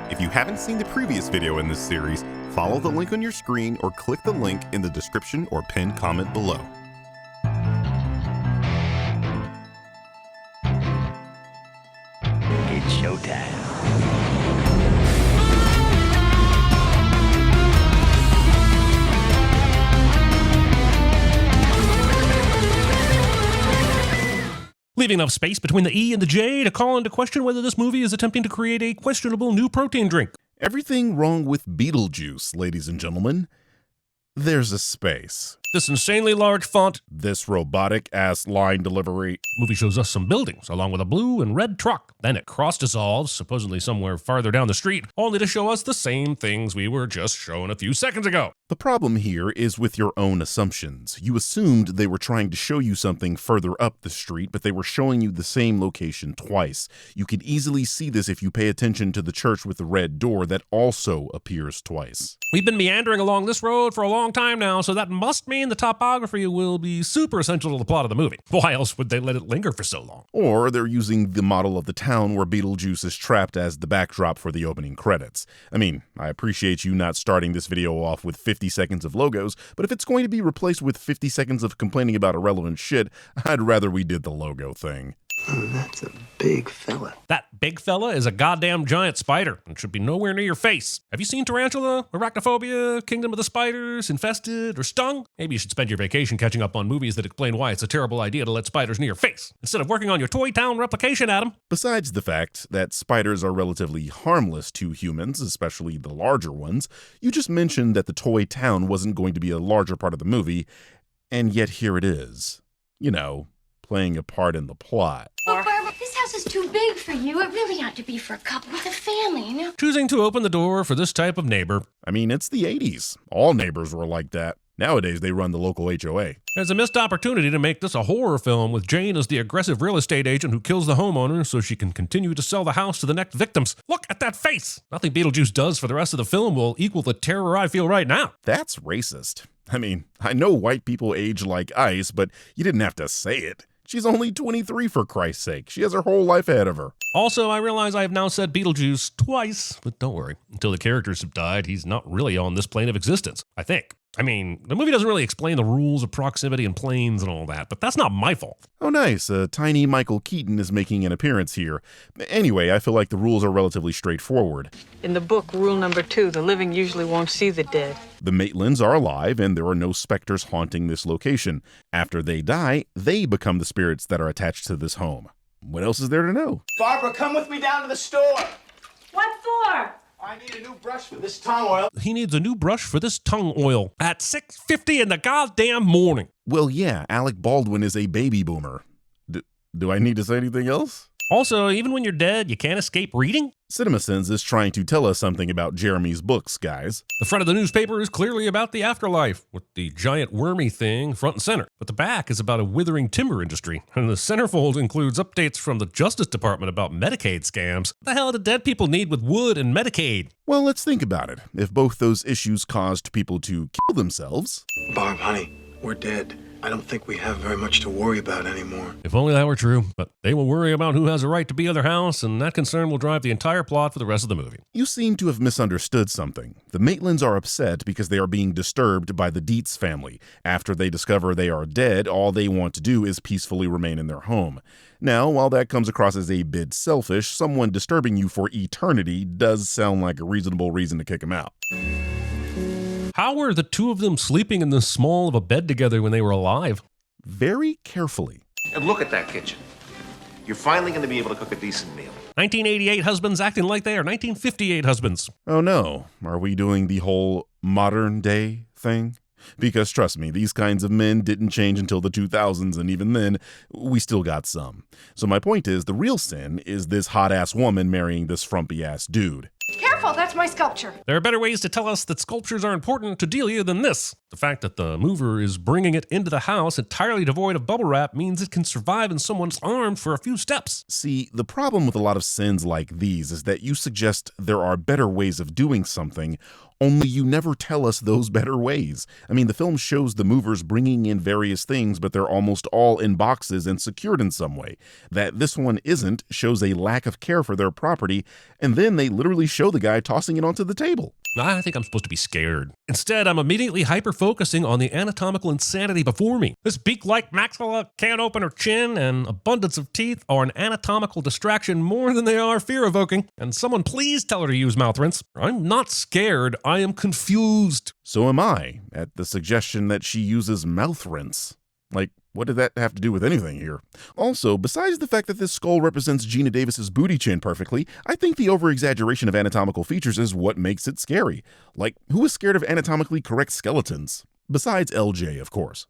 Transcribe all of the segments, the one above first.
If you haven't seen the previous video in this series, follow the link on your screen or click the link in the description or pinned comment below. It's showtime. Leaving enough space between the E and the J to call into question whether this movie is attempting to create a questionable new protein drink. Everything wrong with Beetlejuice, ladies and gentlemen. There's a space. This insanely large font. This robotic-ass line delivery. Movie shows us some buildings, along with a blue and red truck. Then it cross-dissolves, supposedly somewhere farther down the street, only to show us the same things we were just shown a few seconds ago. The problem here is with your own assumptions. You assumed they were trying to show you something further up the street, but they were showing you the same location twice. You could easily see this if you pay attention to the church with the red door that also appears twice. We've been meandering along this road for a long time now, so that must mean the topography will be super essential to the plot of the movie. Why else would they let it linger for so long? Or they're using the model of the town where Beetlejuice is trapped as the backdrop for the opening credits. I mean, I appreciate you not starting this video off with 50 seconds of logos, but if it's going to be replaced with 50 seconds of complaining about irrelevant shit, I'd rather we did the logo thing. That's a big fella. That big fella is a goddamn giant spider and should be nowhere near your face. Have you seen Tarantula, Arachnophobia, Kingdom of the Spiders, Infested, or Stung? Maybe you should spend your vacation catching up on movies that explain why it's a terrible idea to let spiders near your face, instead of working on your Toy Town replication, Adam. Besides the fact that spiders are relatively harmless to humans, especially the larger ones, you just mentioned that the Toy Town wasn't going to be a larger part of the movie, and yet here it is. You know, playing a part in the plot. Oh, Barbara, this house is too big for you. It really ought to be for a couple with a family, you know? Choosing to open the door for this type of neighbor. I mean, it's the 80s. All neighbors were like that. Nowadays, they run the local HOA. There's a missed opportunity to make this a horror film with Jane as the aggressive real estate agent who kills the homeowner so she can continue to sell the house to the next victims. Look at that face! Nothing Beetlejuice does for the rest of the film will equal the terror I feel right now. That's racist. I mean, I know white people age like ice, but you didn't have to say it. She's only 23 for Christ's sake. She has her whole life ahead of her. Also, I realize I have now said Beetlejuice twice, but don't worry. Until the characters have died, he's not really on this plane of existence, I think. I mean, the movie doesn't really explain the rules of proximity and planes and all that, but that's not my fault. Oh nice, a tiny Michael Keaton is making an appearance here. Anyway, I feel like the rules are relatively straightforward. In the book, rule number 2, the living usually won't see the dead. The Maitlands are alive and there are no specters haunting this location. After they die, they become the spirits that are attached to this home. What else is there to know? Barbara, come with me down to the store. What for? I need a new brush for this tongue oil. He needs a new brush for this tongue oil at 6:50 in the goddamn morning. Well, yeah, Alec Baldwin is a baby boomer. Do I need to say anything else? Also, even when you're dead, you can't escape reading? CinemaSins is trying to tell us something about Jeremy's books, guys. The front of the newspaper is clearly about the afterlife, with the giant wormy thing front and center. But the back is about a withering timber industry, and the centerfold includes updates from the Justice Department about Medicaid scams. What the hell do dead people need with wood and Medicaid? Well, let's think about it. If both those issues caused people to kill themselves... Barb, honey, we're dead. I don't think we have very much to worry about anymore. If only that were true, but they will worry about who has a right to be in their house, and that concern will drive the entire plot for the rest of the movie. You seem to have misunderstood something. The Maitlands are upset because they are being disturbed by the Dietz family. After they discover they are dead, all they want to do is peacefully remain in their home. Now, while that comes across as a bit selfish, someone disturbing you for eternity does sound like a reasonable reason to kick them out. How were the two of them sleeping in this small of a bed together when they were alive? Very carefully. And look at that kitchen. You're finally going to be able to cook a decent meal. 1988 husbands acting like they are 1958 husbands. Oh no, are we doing the whole modern day thing? Because trust me, these kinds of men didn't change until the 2000s, and even then, we still got some. So my point is, the real sin is this hot-ass woman marrying this frumpy-ass dude. Careful, that's my sculpture. There are better ways to tell us that sculptures are important to Delia than this. The fact that the mover is bringing it into the house entirely devoid of bubble wrap means it can survive in someone's arms for a few steps. See, the problem with a lot of sins like these is that you suggest there are better ways of doing something, only you never tell us those better ways. I mean, the film shows the movers bringing in various things, but they're almost all in boxes and secured in some way. That this one isn't shows a lack of care for their property, and then they literally show the guy tossing it onto the table. I think I'm supposed to be scared. Instead, I'm immediately hyper-focusing on the anatomical insanity before me. This beak-like maxilla, can't open her chin, and abundance of teeth are an anatomical distraction more than they are fear-evoking. And someone please tell her to use mouth rinse. I'm not scared, I am confused. So am I, at the suggestion that she uses mouth rinse. Like, what did that have to do with anything here? Also, besides the fact that this skull represents Gina Davis's booty chin perfectly, I think the over-exaggeration of anatomical features is what makes it scary. Like, who is scared of anatomically correct skeletons? Besides LJ, of course.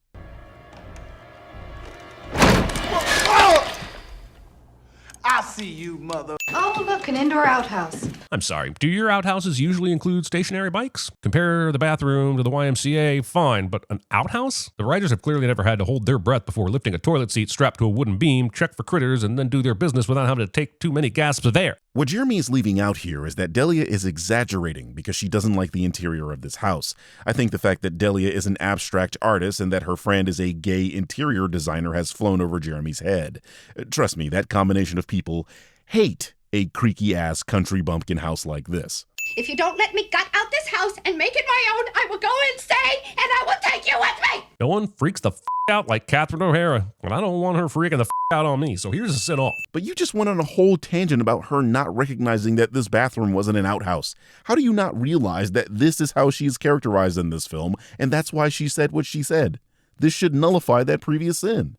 I see you, mother. Oh, look, an indoor outhouse. I'm sorry, do your outhouses usually include stationary bikes? Compare the bathroom to the YMCA, fine, but an outhouse? The writers have clearly never had to hold their breath before lifting a toilet seat strapped to a wooden beam, check for critters, and then do their business without having to take too many gasps of air. What Jeremy is leaving out here is that Delia is exaggerating because she doesn't like the interior of this house. I think the fact that Delia is an abstract artist and that her friend is a gay interior designer has flown over Jeremy's head. Trust me, that combination of people hate a creaky-ass country bumpkin house like this. If you don't let me gut out this house and make it my own, I will go insane and I will take you with me! No one freaks the out like Catherine O'Hara, and I don't want her freaking the out on me, so here's a sin off. But you just went on a whole tangent about her not recognizing that this bathroom wasn't an outhouse. How do you not realize that this is how she is characterized in this film, and that's why she said what she said? This should nullify that previous sin.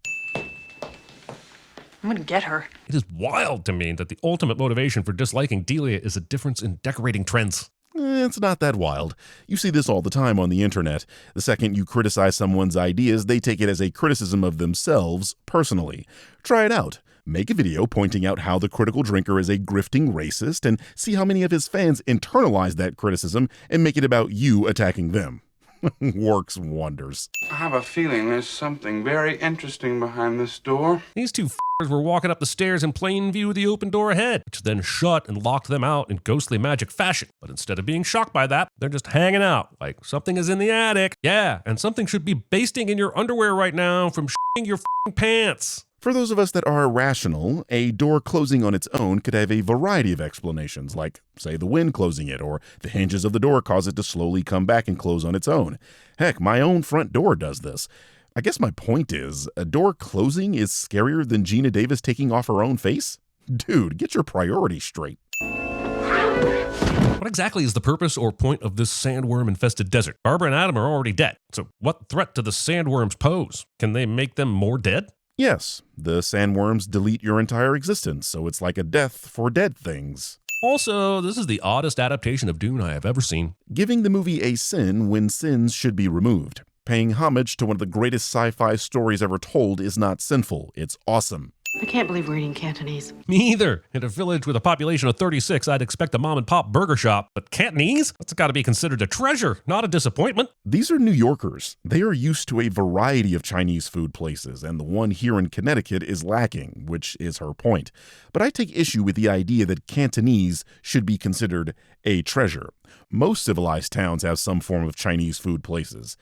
I'm gonna get her. It is wild to me that the ultimate motivation for disliking Delia is a difference in decorating trends. It's not that wild. You see this all the time on the internet. The second you criticize someone's ideas, they take it as a criticism of themselves personally. Try it out. Make a video pointing out how the critical drinker is a grifting racist and see how many of his fans internalize that criticism and make it about you attacking them. Works wonders. I have a feeling there's something very interesting behind this door. These two were walking up the stairs in plain view of the open door ahead, which then shut and locked them out in ghostly magic fashion. But instead of being shocked by that, they're just hanging out, like something is in the attic. Yeah, and something should be basting in your underwear right now from shitting your pants. For those of us that are rational, a door closing on its own could have a variety of explanations, like, say, the wind closing it, or the hinges of the door cause it to slowly come back and close on its own. Heck, my own front door does this. I guess my point is, a door closing is scarier than Gina Davis taking off her own face? Dude, get your priorities straight. What exactly is the purpose or point of this sandworm-infested desert? Barbara and Adam are already dead, so what threat do the sandworms pose? Can they make them more dead? Yes, the sandworms delete your entire existence, so it's like a death for dead things. Also, this is the oddest adaptation of Dune I have ever seen. Giving the movie a sin when sins should be removed. Paying homage to one of the greatest sci-fi stories ever told is not sinful, it's awesome. I can't believe we're eating Cantonese. Me either. In a village with a population of 36, I'd expect a mom-and-pop burger shop. But Cantonese? That's got to be considered a treasure, not a disappointment. These are New Yorkers. They are used to a variety of Chinese food places, and the one here in Connecticut is lacking, which is her point. But I take issue with the idea that Cantonese should be considered a treasure. Most civilized towns have some form of Chinese food places,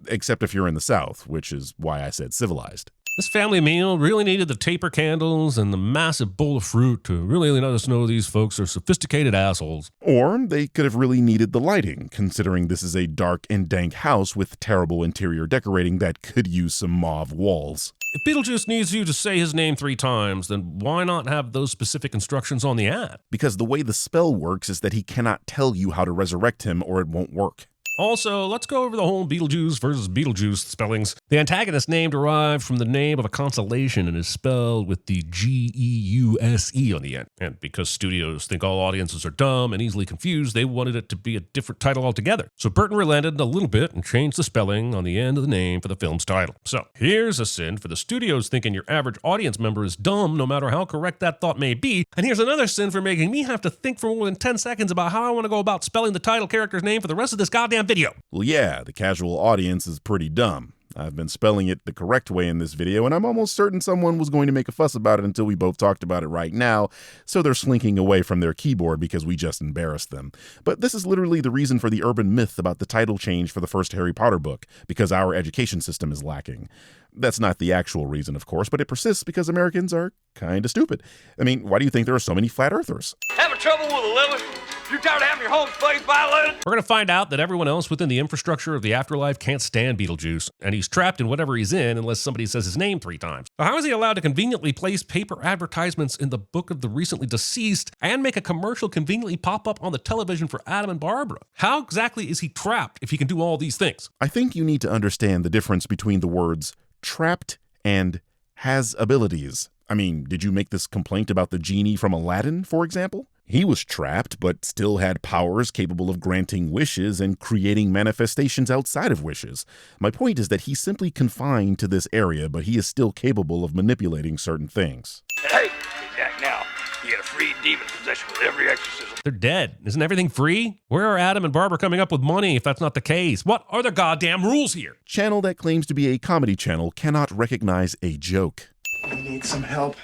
except if you're in the South, which is why I said civilized. This family meal really needed the taper candles and the massive bowl of fruit to really let us know these folks are sophisticated assholes. Or they could have really needed the lighting, considering this is a dark and dank house with terrible interior decorating that could use some mauve walls. If Beetlejuice needs you to say his name 3 times, then why not have those specific instructions on the ad? Because the way the spell works is that he cannot tell you how to resurrect him or it won't work. Also, let's go over the whole Beetlejuice versus Beetlejuice spellings. The antagonist name derived from the name of a constellation and is spelled with the Geuse on the end. And because studios think all audiences are dumb and easily confused, they wanted it to be a different title altogether. So Burton relented a little bit and changed the spelling on the end of the name for the film's title. So here's a sin for the studios thinking your average audience member is dumb no matter how correct that thought may be. And here's another sin for making me have to think for more than 10 seconds about how I want to go about spelling the title character's name for the rest of this goddamn video. Well, yeah, the casual audience is pretty dumb. I've been spelling it the correct way in this video, and I'm almost certain someone was going to make a fuss about it until we both talked about it right now, so they're slinking away from their keyboard because we just embarrassed them. But this is literally the reason for the urban myth about the title change for the first Harry Potter book, because our education system is lacking. That's not the actual reason, of course, but it persists because Americans are kinda stupid. I mean, why do you think there are so many flat earthers? Having trouble with a living? You tired of having your home space violated? We're going to find out that everyone else within the infrastructure of the afterlife can't stand Beetlejuice, and he's trapped in whatever he's in unless somebody says his name 3 times. So how is he allowed to conveniently place paper advertisements in the book of the recently deceased and make a commercial conveniently pop up on the television for Adam and Barbara? How exactly is he trapped if he can do all these things? I think you need to understand the difference between the words trapped and has abilities. I mean, did you make this complaint about the genie from Aladdin, for example? He was trapped, but still had powers capable of granting wishes and creating manifestations outside of wishes. My point is that he's simply confined to this area, but he is still capable of manipulating certain things. Hey, Jack, now, you get a free demon possession with every exorcism. They're dead. Isn't everything free? Where are Adam and Barbara coming up with money if that's not the case? What are the goddamn rules here? Channel that claims to be a comedy channel cannot recognize a joke. We need some help.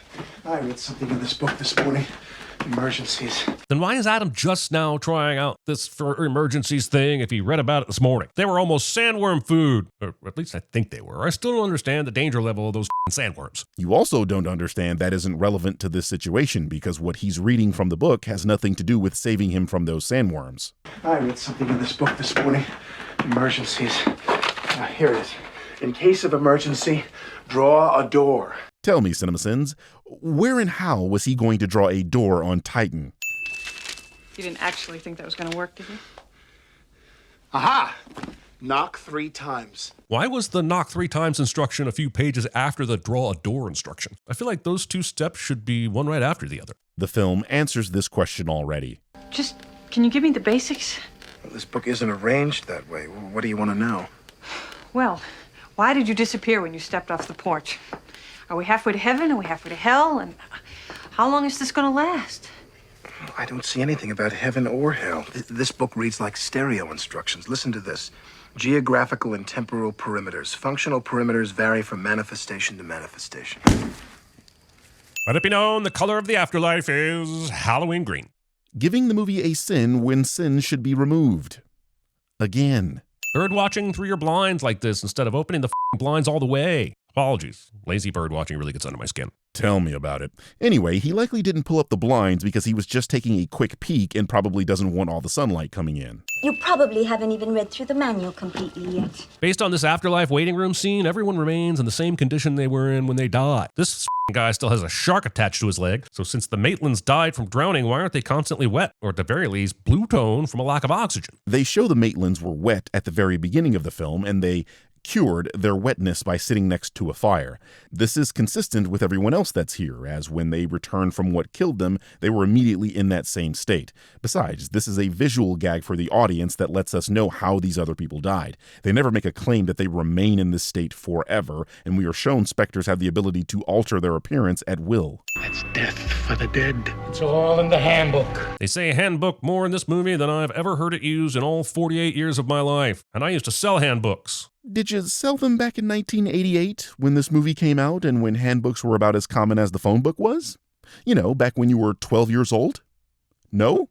I read something in this book this morning. Emergencies. Then why is Adam just now trying out this for emergencies thing if he read about it this morning? They were almost sandworm food. Or at least I think they were. I still don't understand the danger level of those sandworms. You also don't understand that isn't relevant to this situation because what he's reading from the book has nothing to do with saving him from those sandworms. I read something in this book this morning. Emergencies. Here it is. In case of emergency, draw a door. Tell me, CinemaSins, where and how was he going to draw a door on Titan? You didn't actually think that was going to work, did you? Aha! Knock 3 times. Why was the knock 3 times instruction a few pages after the draw a door instruction? I feel like those 2 steps should be one right after the other. The film answers this question already. Just, can you give me the basics? Well, this book isn't arranged that way. What do you want to know? Well, why did you disappear when you stepped off the porch? Are we halfway to heaven? Are we halfway to hell? And how long is this going to last? I don't see anything about heaven or hell. This book reads like stereo instructions. Listen to this. Geographical and temporal perimeters. Functional perimeters vary from manifestation to manifestation. Let it be known the color of the afterlife is Halloween green. Giving the movie a sin when sin should be removed. Again. Bird watching through your blinds like this instead of opening the blinds all the way. Apologies. Lazy bird watching really gets under my skin. Tell me about it. Anyway, he likely didn't pull up the blinds because he was just taking a quick peek and probably doesn't want all the sunlight coming in. You probably haven't even read through the manual completely yet. Based on this afterlife waiting room scene, everyone remains in the same condition they were in when they died. This guy still has a shark attached to his leg, so since the Maitlands died from drowning, why aren't they constantly wet? Or at the very least, blue tone from a lack of oxygen? They show the Maitlands were wet at the very beginning of the film, and they cured their wetness by sitting next to a fire. This is consistent with everyone else that's here, as when they returned from what killed them, they were immediately in that same state. Besides, this is a visual gag for the audience that lets us know how these other people died. They never make a claim that they remain in this state forever, and we are shown specters have the ability to alter their appearance at will. That's death for the dead. It's all in the handbook. They say handbook more in this movie than I've ever heard it used in all 48 years of my life, and I used to sell handbooks. Did you sell them back in 1988 when this movie came out and when handbooks were about as common as the phone book was? You know, back when you were 12 years old? No?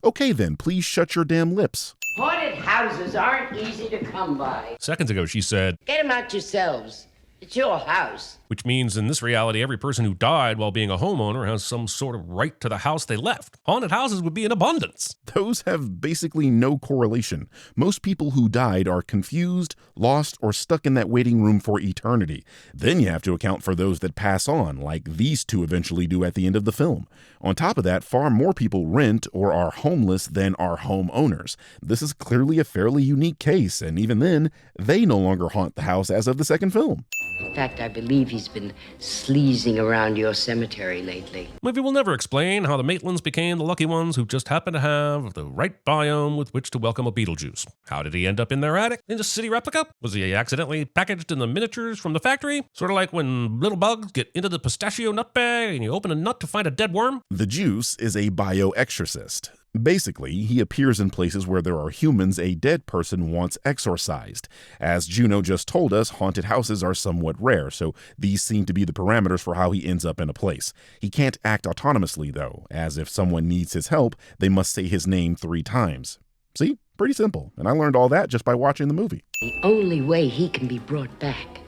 Okay then, please shut your damn lips. Haunted houses aren't easy to come by. Seconds ago, she said, Get them out yourselves. It's your house. Which means in this reality, every person who died while being a homeowner has some sort of right to the house they left. Haunted houses would be in abundance. Those have basically no correlation. Most people who died are confused, lost, or stuck in that waiting room for eternity. Then you have to account for those that pass on, like these two eventually do at the end of the film. On top of that, far more people rent or are homeless than are homeowners. This is clearly a fairly unique case, and even then, they no longer haunt the house as of the second film. In fact, I believe he's been sleazing around your cemetery lately. Movie will never explain how the Maitlands became the lucky ones who just happened to have the right biome with which to welcome a Beetlejuice. How did he end up in their attic? In a city replica? Was he accidentally packaged in the miniatures from the factory? Sort of like when little bugs get into the pistachio nut bag and you open a nut to find a dead worm? The juice is a bioexorcist. Basically, he appears in places where there are humans a dead person wants exorcised. As Juno just told us, haunted houses are somewhat rare, so these seem to be the parameters for how he ends up in a place. He can't act autonomously, though, as if someone needs his help, they must say his name 3 times. See? Pretty simple, and I learned all that just by watching the movie. The only way he can be brought back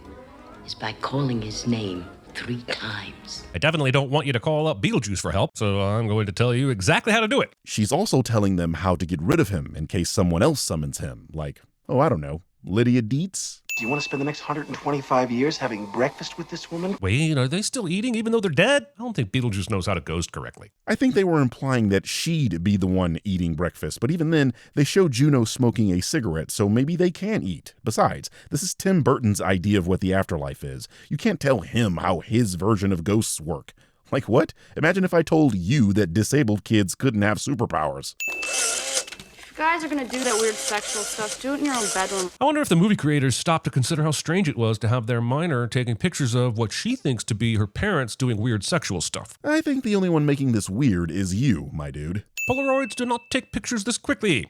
is by calling his name 3 times. I definitely don't want you to call up Beetlejuice for help, so I'm going to tell you exactly how to do it. She's also telling them how to get rid of him in case someone else summons him, like, oh, I don't know, Lydia Dietz? Do you want to spend the next 125 years having breakfast with this woman? Wait, are they still eating even though they're dead? I don't think Beetlejuice knows how to ghost correctly. I think they were implying that she'd be the one eating breakfast, but even then, they show Juno smoking a cigarette, so maybe they can eat. Besides, this is Tim Burton's idea of what the afterlife is. You can't tell him how his version of ghosts work. Like what? Imagine if I told you that disabled kids couldn't have superpowers. If you guys are gonna do that weird sexual stuff, do it in your own bedroom. I wonder if the movie creators stopped to consider how strange it was to have their minor taking pictures of what she thinks to be her parents doing weird sexual stuff. I think the only one making this weird is you, my dude. Polaroids do not take pictures this quickly.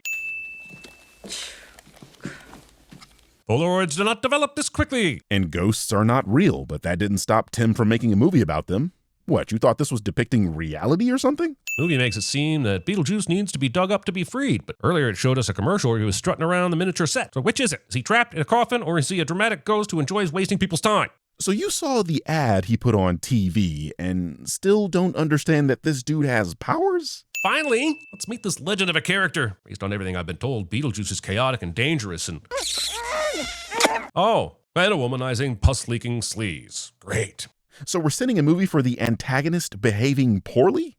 Polaroids do not develop this quickly. And ghosts are not real, but that didn't stop Tim from making a movie about them. What, you thought this was depicting reality or something? Movie makes it seem that Beetlejuice needs to be dug up to be freed, but earlier it showed us a commercial where he was strutting around the miniature set. So which is it? Is he trapped in a coffin, or is he a dramatic ghost who enjoys wasting people's time? So you saw the ad he put on TV and still don't understand that this dude has powers? Finally, let's meet this legend of a character. Based on everything I've been told, Beetlejuice is chaotic and dangerous and... Oh, and a womanizing, pus-leaking sleaze. Great. So we're sending a movie for the antagonist behaving poorly?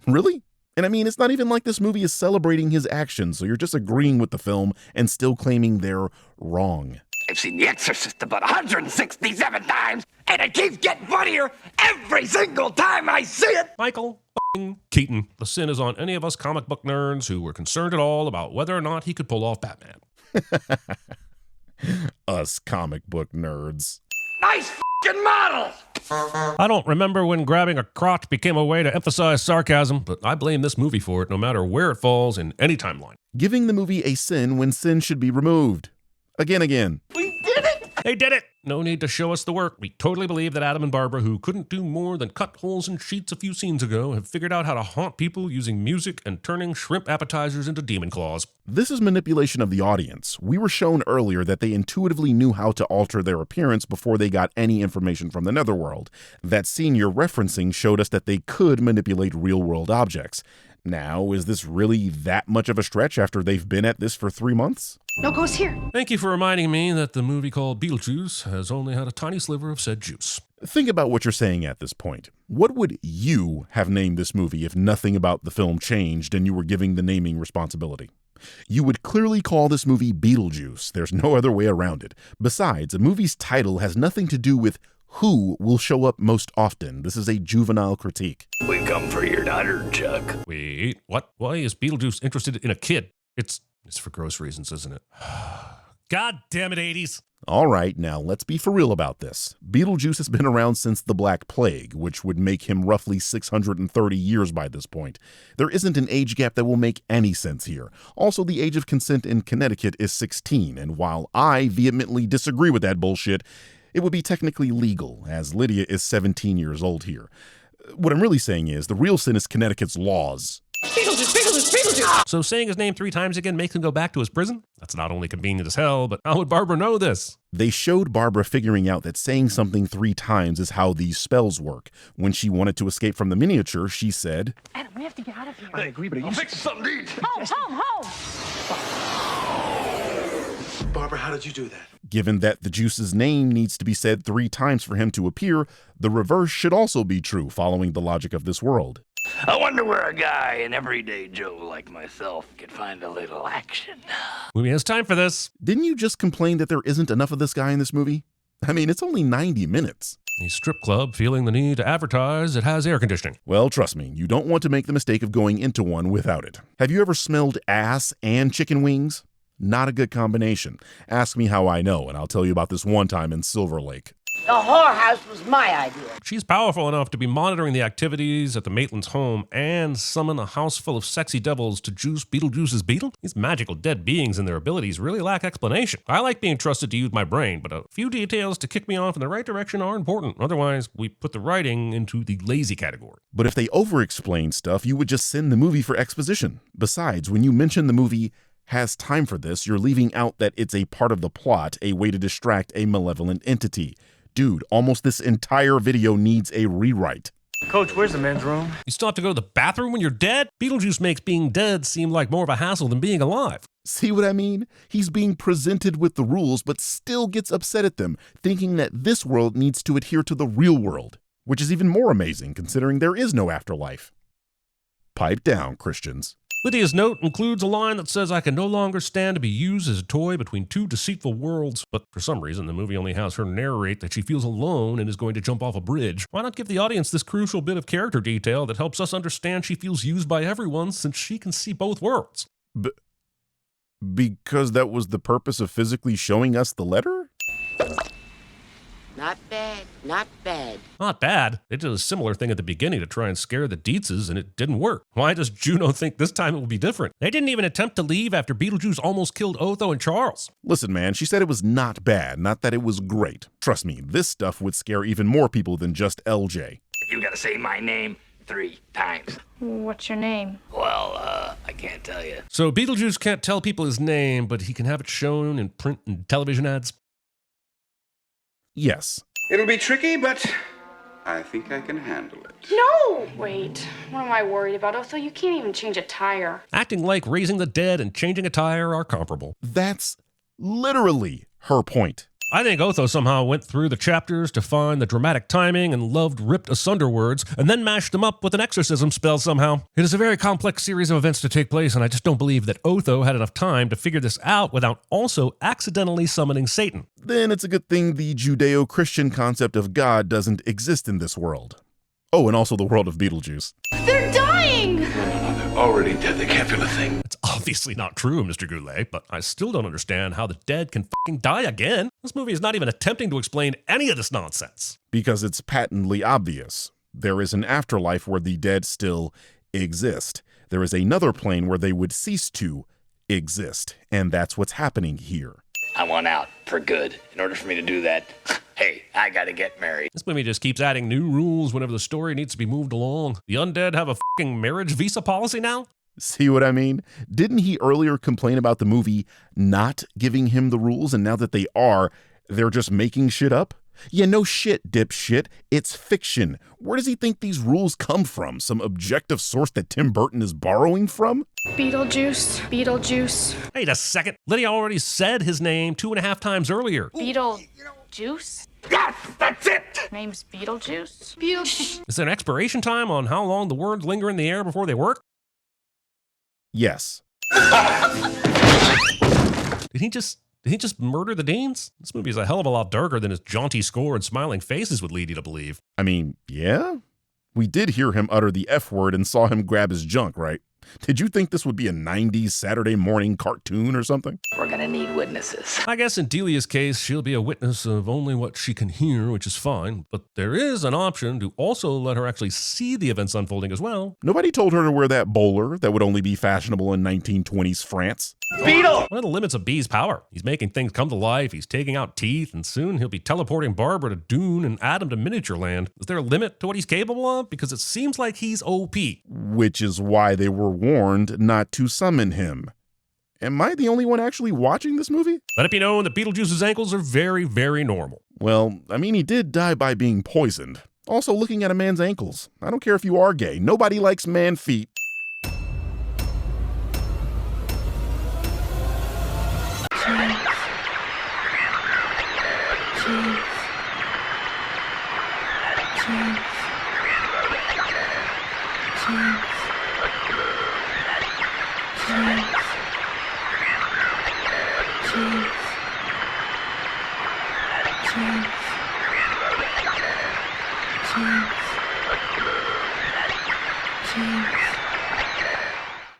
Really? And I mean, it's not even like this movie is celebrating his actions, so you're just agreeing with the film and still claiming they're wrong. I've seen The Exorcist about 167 times, and it keeps getting funnier every single time I see it! Michael Keaton, the sin is on any of us comic book nerds who were concerned at all about whether or not he could pull off Batman. Us comic book nerds. Nice f***ing model! I don't remember when grabbing a crotch became a way to emphasize sarcasm, but I blame this movie for it no matter where it falls in any timeline. Giving the movie a sin when sin should be removed. Again. We did it! They did it! No need to show us the work. We totally believe that Adam and Barbara, who couldn't do more than cut holes in sheets a few scenes ago, have figured out how to haunt people using music and turning shrimp appetizers into demon claws. This is manipulation of the audience. We were shown earlier that they intuitively knew how to alter their appearance before they got any information from the netherworld. That scene you're referencing showed us that they could manipulate real-world objects. Now, is this really that much of a stretch after they've been at this for 3 months? No ghost here. Thank you for reminding me that the movie called Beetlejuice has only had a tiny sliver of said juice. Think about what you're saying at this point. What would you have named this movie if nothing about the film changed and you were giving the naming responsibility? You would clearly call this movie Beetlejuice. There's no other way around it. Besides, a movie's title has nothing to do with who will show up most often. This is a juvenile critique. We come for your daughter, Chuck. Wait, what? Why is Beetlejuice interested in a kid? It's for gross reasons, isn't it? God damn it, 80s. All right, now let's be for real about this. Beetlejuice has been around since the Black Plague, which would make him roughly 630 years by this point. There isn't an age gap that will make any sense here. Also, the age of consent in Connecticut is 16, and while I vehemently disagree with that bullshit, it would be technically legal, as Lydia is 17 years old here. What I'm really saying is, the real sin is Connecticut's laws. Beetlejuice, Beetlejuice, Beetlejuice! So saying his name 3 times again makes him go back to his prison? That's not only convenient as hell, but how would Barbara know this? They showed Barbara figuring out that saying something 3 times is how these spells work. When she wanted to escape from the miniature, she said, Adam, we have to get out of here. I agree, but I'll fix something to eat. Home! Barbara, how did you do that? Given that the Juice's name needs to be said 3 times for him to appear, the reverse should also be true following the logic of this world. I wonder where a guy, an everyday Joe like myself, could find a little action. Movie has time for this. Didn't you just complain that there isn't enough of this guy in this movie? I mean, it's only 90 minutes. A strip club feeling the need to advertise it has air conditioning. Well, trust me, you don't want to make the mistake of going into one without it. Have you ever smelled ass and chicken wings? Not a good combination. Ask me how I know, and I'll tell you about this one time in Silver Lake. The whorehouse was my idea. She's powerful enough to be monitoring the activities at the Maitland's home and summon a house full of sexy devils to juice Beetlejuice's beetle? These magical dead beings and their abilities really lack explanation. I like being trusted to use my brain, but a few details to kick me off in the right direction are important. Otherwise, we put the writing into the lazy category. But if they over-explain stuff, you would just send the movie for exposition. Besides, when you mention the movie has time for this, you're leaving out that it's a part of the plot, a way to distract a malevolent entity. Dude, almost this entire video needs a rewrite. Coach, where's the men's room? You still have to go to the bathroom when you're dead? Beetlejuice makes being dead seem like more of a hassle than being alive. See what I mean? He's being presented with the rules, but still gets upset at them, thinking that this world needs to adhere to the real world, which is even more amazing considering there is no afterlife. Pipe down, Christians. Lydia's note includes a line that says, "I can no longer stand to be used as a toy between two deceitful worlds," but for some reason the movie only has her narrate that she feels alone and is going to jump off a bridge. Why not give the audience this crucial bit of character detail that helps us understand she feels used by everyone since she can see both worlds? Because that was the purpose of physically showing us the letter? Not bad, not bad. Not bad. They did a similar thing at the beginning to try and scare the Dietzes, and it didn't work. Why does Juno think this time it will be different? They didn't even attempt to leave after Beetlejuice almost killed Otho and Charles. Listen, man, she said it was not bad, not that it was great. Trust me, this stuff would scare even more people than just LJ. You gotta say my name 3 times. What's your name? Well, I can't tell you. So Beetlejuice can't tell people his name, but he can have it shown in print and television ads? Yes. It'll be tricky, but I think I can handle it. No! Wait, what am I worried about? Otho, you can't even change a tire. Acting like raising the dead and changing a tire are comparable. That's literally her point. I think Otho somehow went through the chapters to find the dramatic timing and loved ripped asunder words, and then mashed them up with an exorcism spell somehow. It is a very complex series of events to take place, and I just don't believe that Otho had enough time to figure this out without also accidentally summoning Satan. Then it's a good thing the Judeo-Christian concept of God doesn't exist in this world. Oh, and also the world of Beetlejuice. They're dying! They're already dead. They can't feel a thing. It's obviously not true, Mr. Goulet, but I still don't understand how the dead can fucking die again. This movie is not even attempting to explain any of this nonsense. Because it's patently obvious. There is an afterlife where the dead still exist. There is another plane where they would cease to exist. And that's what's happening here. I want out for good. In order for me to do that, hey, I gotta get married. This movie just keeps adding new rules whenever the story needs to be moved along. The undead have a fucking marriage visa policy now? See what I mean? Didn't he earlier complain about the movie not giving him the rules, and now that they are, they're just making shit up? Yeah, no shit, dipshit. It's fiction. Where does he think these rules come from? Some objective source that Tim Burton is borrowing from? Beetlejuice. Beetlejuice. Wait a second. Lydia already said his name 2.5 times earlier. Beetlejuice? Yes, that's it! Name's Beetlejuice? Beetlejuice. Is there an expiration time on how long the words linger in the air before they work? Yes. Did he just murder the Deans? This movie is a hell of a lot darker than his jaunty score and smiling faces would lead you to believe. I mean, yeah? We did hear him utter the F word and saw him grab his junk, right? Did you think this would be a 90s Saturday morning cartoon or something? We're gonna need witnesses. I guess in Delia's case, she'll be a witness of only what she can hear, which is fine. But there is an option to also let her actually see the events unfolding as well. Nobody told her to wear that bowler that would only be fashionable in 1920s France. Beetle! What are the limits of Bee's power? He's making things come to life, he's taking out teeth, and soon he'll be teleporting Barbara to Dune and Adam to Miniature Land. Is there a limit to what he's capable of? Because it seems like he's OP. Which is why they were warned not to summon him. Am I the only one actually watching this movie? Let it be known that Beetlejuice's ankles are very, very normal. Well, I mean, he did die by being poisoned. Also, looking at a man's ankles. I don't care if you are gay. Nobody likes man feet. James.